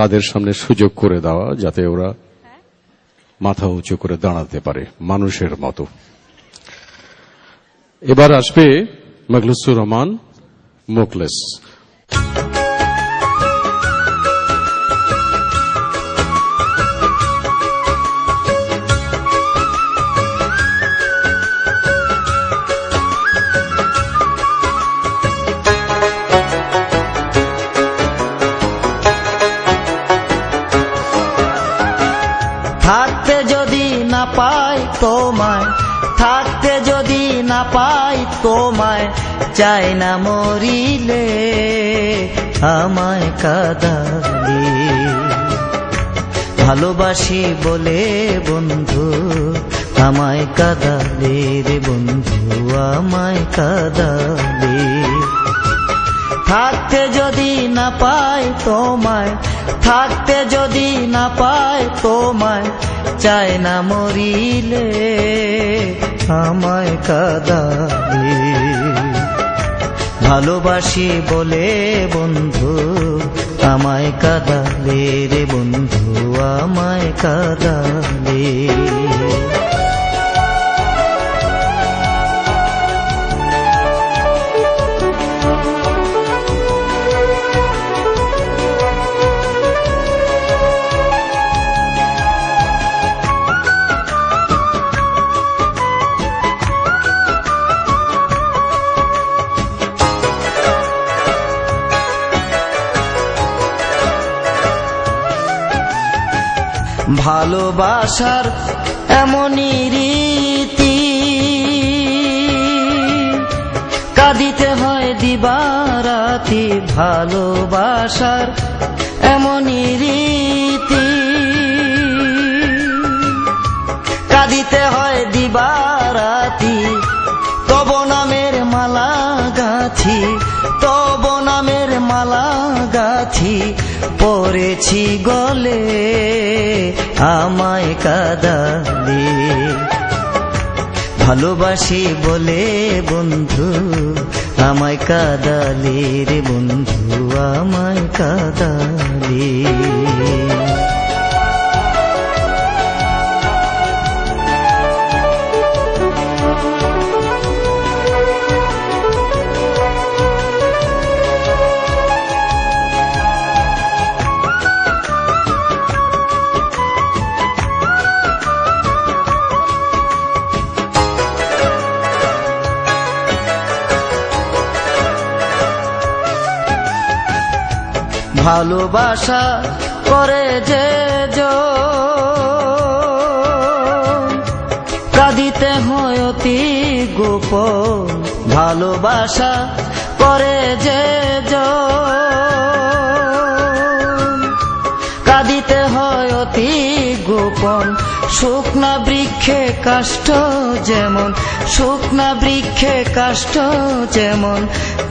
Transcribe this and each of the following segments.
তাদের সামনে সুযোগ করে দেওয়া যাতে ওরা মাথা উঁচু করে দাঁড়াতে পারে মানুষের মতো। এবার আসবে মখলুসুর রহমান মোখলেস। থাকতে যদি না পাই তোমায়, থাকতে যদি না পাই তোমায়, চাই না মরিলে আমায় কাঁদালে। ভালোবাসি বলে বন্ধু আমায় কাঁদালে রে বন্ধু, আমায় কাঁদালে। থাকতে যদি না পাই তোমায়, থাকতে যদি না পাই তোমায়, চাই না মরিলে আমায় কাঁদালে। ভালোবাসি বলে বন্ধু আমায় কাঁদালে রে বন্ধু, আমায় কাঁদালে। ভালোবাসার এমনই রীতি, কাঁদিতে হয় দিবারাতি। ভালোবাসার এমনই রীতি, কাঁদিতে হয় দিবারাতি। তব নামের মালা গাঁথি, তব নামের মালা গাঁথি, পড়েছি গলে আমায় কাঁদালে। ভালোবাসি বলে বন্ধু আমায় কাঁদালে রে বন্ধু, আমায় কাঁদালে। ভালোবাসা করে যে কাঁদিতে হয় অতি গোপন। ভালোবাসা করে যে কাঁদিতে হয় অতি গোপন। শুকনা বৃক্ষে কাষ্ঠ যেমন, শুকনা বৃক্ষে কাষ্ঠ যেমন,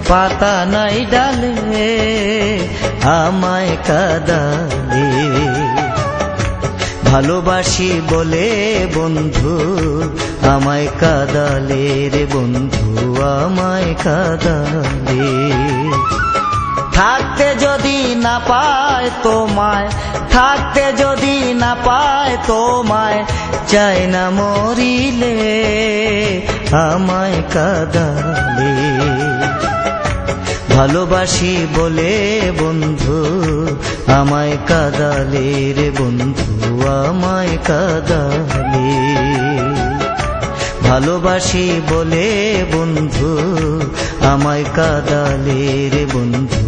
পাতা নাই ডালে আমায় কাঁদালে। ভালোবাসি বলে বন্ধু আমায় কাঁদালে রে বন্ধু, আমায় কাঁদালে। থাকতে যদি না পায় তোমায়, থাকতে যদি না পায় তোমায়, চাই না মরিলে আমায় কাঁদালে। ভালোবাসি বলে বন্ধু আমায় কাঁদালে রে বন্ধু, আমায় কাঁদালে। ভালোবাসি বলে বন্ধু আমায় কাঁদালে রে বন্ধু,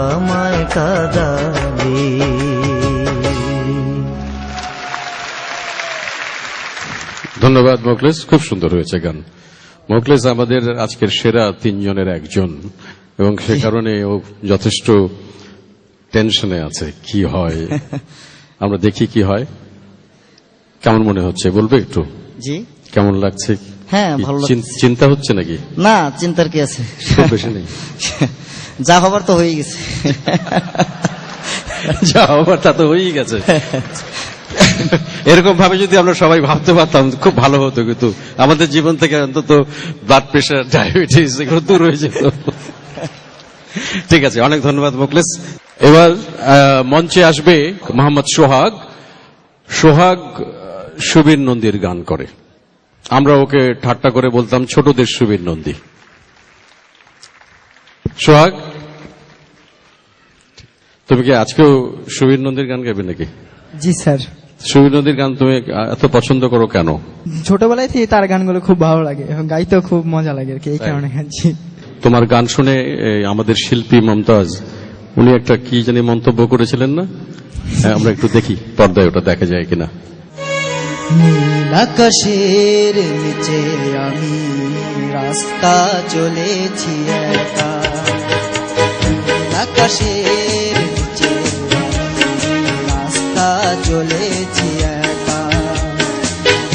আমায় কাঁদালে। ধন্যবাদ মোখলেস, খুব সুন্দর হয়েছে গান। মোখলেস আমাদের আজকের সেরা তিনজনের একজন, এবং সে কারণে ও যথেষ্ট টেনশনে আছে কি হয়। আমরা দেখি কি হয়। কেমন মনে হচ্ছে বলবে একটু? জি, কেমন লাগছে? হ্যাঁ, ভালো লাগছে। চিন্তা হচ্ছে নাকি? না, চিন্তার কি আছে, খুব বেশি নেই। যা হবার তো হয়ে গেছে। যা হবার তা তো হয়েই গেছে। এরকম ভাবে যদি আমরা সবাই ভাবতে পারতাম খুব ভালো হতো, কিন্তু আমাদের জীবন থেকে অন্তত ব্লাড প্রেশার, ডায়াবেটিস এগুলো দূর হয়ে যেত। ঠিক আছে, অনেক ধন্যবাদ মোখলেস। এবার মঞ্চে আসবে মোহাম্মদ সোহাগ। সোহাগ সুবীর নন্দীর গান করে, আমরা ওকে ঠাট্টা করে বলতাম ছোটদের সুবীর নন্দী। সোহাগ, তুমি কি আজকেও সুবীর নন্দীর গান গাইবে নাকি? জি স্যার। সুবীর নন্দীর গান তুমি এত পছন্দ করো কেন? ছোটবেলায় থেকে তার গানগুলো খুব ভালো লাগে এবং গাইতেও খুব মজা লাগে আর কি, এই কারণে গাইছি। তোমার গান শুনে আমাদের শিল্পী মমতাজ উনি একটা কি জানি মন্তব্য করেছিলেন না? হ্যাঁ, আমরা একটু দেখি পর্দায় ওটা দেখা যায় কিনা। নীল আকাশের নিচে আমি রাস্তা চলেছি একা, নীল আকাশের নিচে আমি রাস্তা চলেছি একা,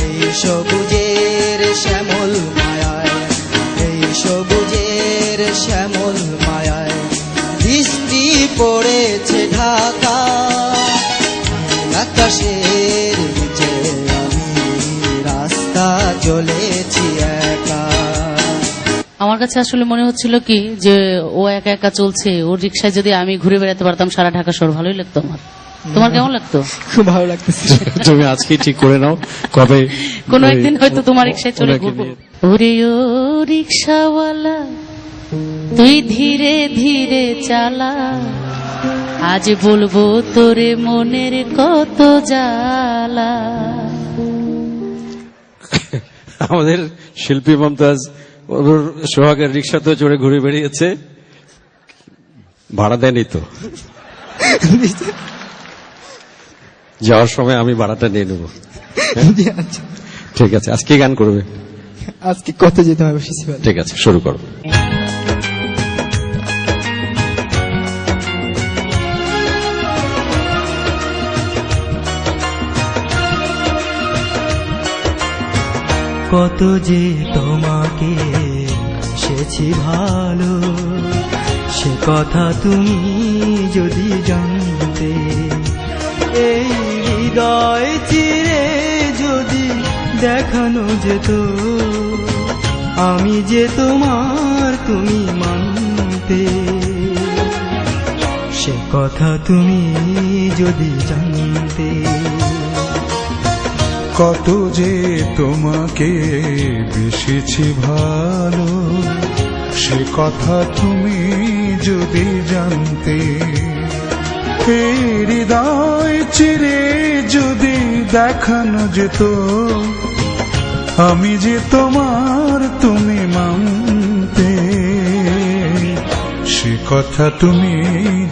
এই সবুজের শ্যামল মায়ায়, এই সবুজের শ্যামল মায়ায় বৃষ্টি পড়েছে ঢাকা, নীল আকাশের নিচে চলেছি একা। আমার কাছে আসলে মনে হচ্ছিল কি যে ও একা একা চলছে, ওর রিক্সায় যদি আমি ঘুরে বেড়াতে পারতাম সারা ঢাকা শহর, ভালোই লাগতো আমার। তোমার কেমন লাগতো? খুব ভালো লাগতেছে। তুমি আজকে ঠিক করে নাও কবে কোনো একদিন হয়তো তোমার রিক্সায় চলে ঘুরবো। ওরে ও রিক্সাওয়ালা তুই ধীরে ধীরে চালা, আজ বলবো তোরে মনের কত জ্বালা। আমাদের শিল্পী মমতাজ ওর সোহাগের রিক্সাতে চড়ে ঘুরে বেরিয়েছে, ভাড়া দেয়নি তো। যাওয়ার সময় আমি ভাড়াটা নিয়ে নেব। আচ্ছা ঠিক আছে, আজকে গান করবে? আজকে কত যেতে হবে ফেস্টিভ্যাল। ঠিক আছে, শুরু করো। কত যে তোমাকে সেছি ভালো, সে কথা তুমি যদি জানতে, এই হৃদয় চিরে যদি দেখানো যেত, আমি যে তোমার তুমি মানতে, সে কথা তুমি যদি জানতে। কত যে তোমাকে বেসেছি ভালো, সে কথা তুমি যদি জানতে, এই হৃদয় চিরে যদি দেখানো যেত, আমি যে তোমার তুমি মানতে, সে কথা তুমি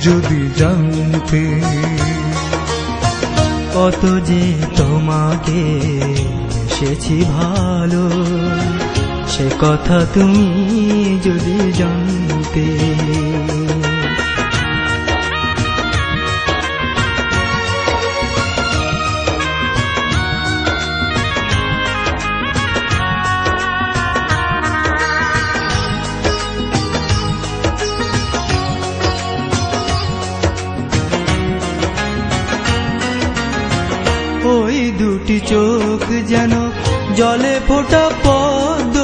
যদি জানতে। কত যে তোমাকে বেসেছি ভালো, সে কথা তুমি যদি জানতে। ওই দুটি চোখ যেন জলে ফোটা পদ্ম,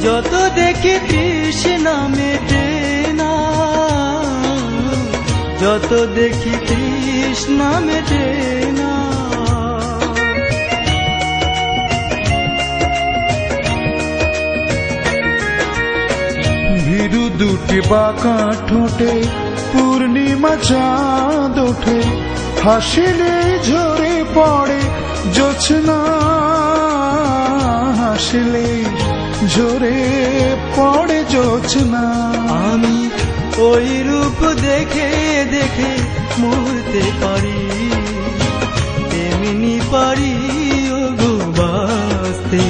যত দেখি তৃষ্ণা মেটে না, যত দেখি তৃষ্ণা মেটে না। ভীরু দুটি বাঁকা ঠোঁটে পূর্ণিমা চাঁদ ওঠে, হাসিলে ঝরে পড়ে জোছনা, হাসিলে ঝরে পড়ে জোছনা। আমি ওই রূপ দেখে দেখে মরতে পারি, তেমনি পারি ওগো বাঁচতে,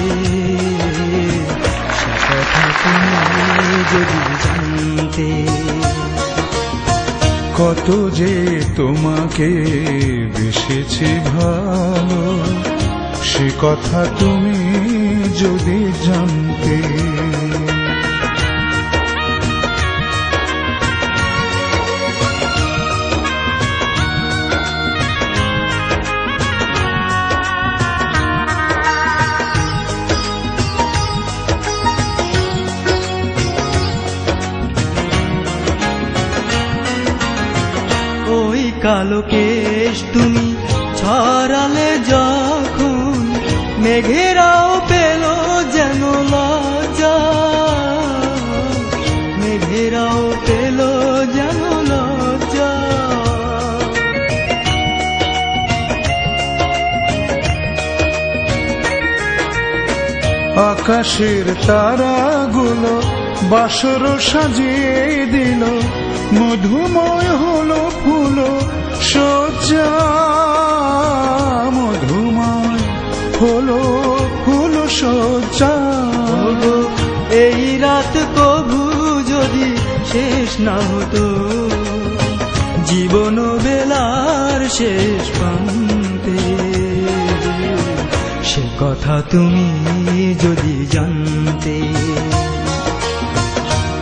সে কথা তুমি যদি জানতে। কত যে তোমাকে বেসেছি ভালো, সে কথা তুমি যদি জানতে। কালো কেশ তুমি ছড়ালে যখন, মেঘেরাও পেল যেন লজ্জা, মেঘেরাও পেল যেন লজ্জা। আকাশের তারাগুলো বাসর সাজিয়ে দিল, মধুময় হলো ফুল সজ্জা, মধুময় হলো ফুল সজ্জা। ওগো, এই রাত কবু যদি শেষ না হতো, জীবন বেলার শেষ প্রান্তে, সে কথা তুমি যদি জানতে,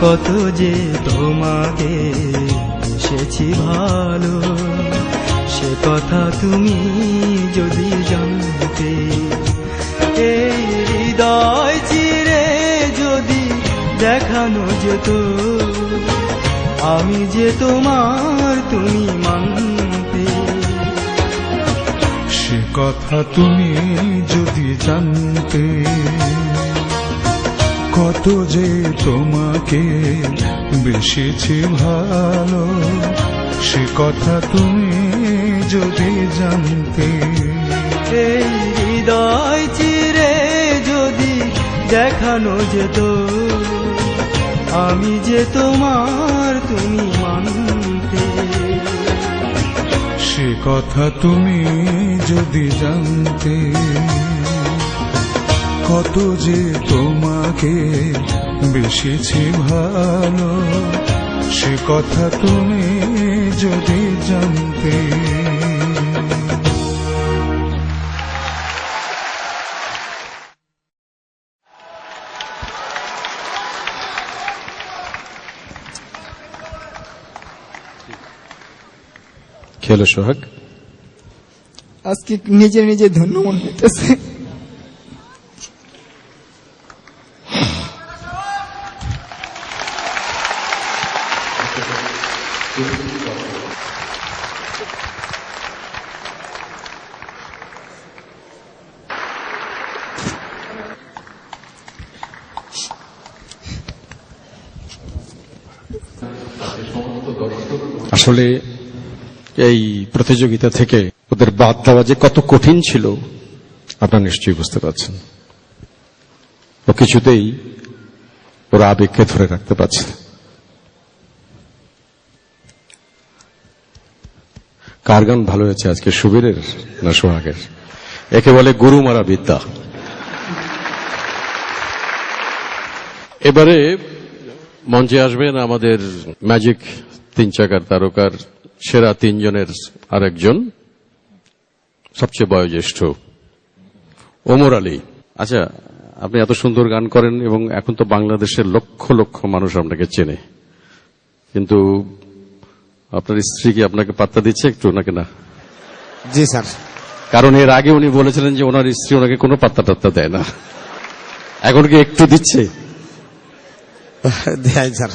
কত যে তোমাকে এসেছি ভালো, সে কথা তুমি যদি জানতে। এই হৃদয় চিরে যদি দেখানো যেত, আমি যে তোমার তুমি মানতে, সে কথা তুমি যদি জানতে, কত যে তোমাকে বেশিছি ভালো, সে কথা তুমি যদি জানতে। এই হৃদয় চিরে যদি দেখানো যেত, আমি যে তোমার তুমি মানতে, সে কথা তুমি যদি জানতে, কত যে তোমাকে বেশিছি ভালো, সে কথা তুমি যদি জানতে। খেলো সোহাগ। আজকে নিজে নিজে ধন্য মনে হইতেছে। আসলে এই প্রতিযোগিতা থেকে ওদের বাদ দেওয়া যে কত কঠিন ছিল আপনারা নিশ্চয়ই বুঝতে পারছেন। ও কিছুতেই ওরা আবেগকে ধরে রাখতে পারছে না। কার গান ভালো হয়েছে আজকে, সুবীরের না সোহাগের? একে বলে গুরু মারা বিদ্যা। এবারে মঞ্চে আসবেন আমাদের ম্যাজিক 3 চাকার তারকার সেরা 3 জনের আরেকজন, সবচেয়ে বয়োজ্যেষ্ঠ ওমর আলী। আচ্ছা, আপনি এত সুন্দর গান করেন এবং এখন তো বাংলাদেশের লক্ষ লক্ষ মানুষ আপনাকে চেনে, কিন্তু আপনার স্ত্রী কি আপনাকে পাত্তা দিচ্ছে একটু নাকি না? জি স্যার। কারণ এর আগে উনি বলেছিলেন যে ওনার স্ত্রী ওনাকে কোনো পাত্তা টাত্তা দেয় না, এখন কি একটু দিচ্ছে? দেয় স্যার।